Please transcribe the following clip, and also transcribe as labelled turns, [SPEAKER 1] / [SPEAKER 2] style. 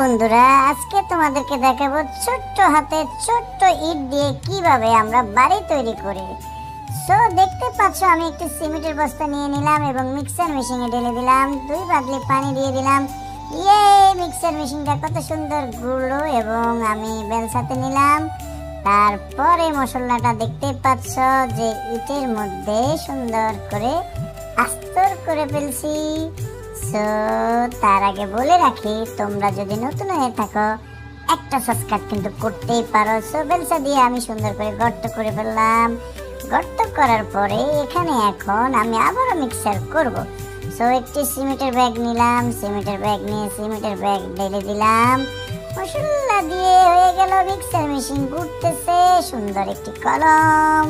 [SPEAKER 1] বন্ধুরা, আজকে তোমাদেরকে দেখাবো ছোট্ট হাতে ছোট্ট ইট দিয়ে কিভাবে আমরা বাড়ি তৈরি করি। সো দেখতে পাচ্ছ, আমি একটি সিমেন্টের বস্তা নিয়ে নিলাম এবং মিক্সার মেশিনে ঢেলে দিলাম। 2 বাদলি পানি দিয়ে দিলাম। মিক্সার মেশিনটা কত সুন্দর ঘুরলো এবং আমি বেলসাতে নিলাম। তারপরে মশলাটা দেখতে পাচ্ছ যে ইটের মধ্যে সুন্দর করে আস্তর করে ফেলছি। সো তার আগে বলে রাখি, তোমরা যদি নতুন হয়ে থাকো একটা সাবস্ক্রাইব কিন্তু করতেই পারো। সো বেলসা দিয়ে আমি সুন্দর করে গর্ত করে ফেললাম। গর্ত করার পরে এখানে এখন আমি আবারও মিক্সার করব। সো একটি সিমেন্টের ব্যাগ নিলাম, সিমেন্টের ব্যাগ নিয়ে সিমেন্টের ব্যাগ ঢেলে দিলাম। মশলা দিয়ে হয়ে গেল, মিক্সার মেশিন ঘুরতেছে, সুন্দর একটি কলম।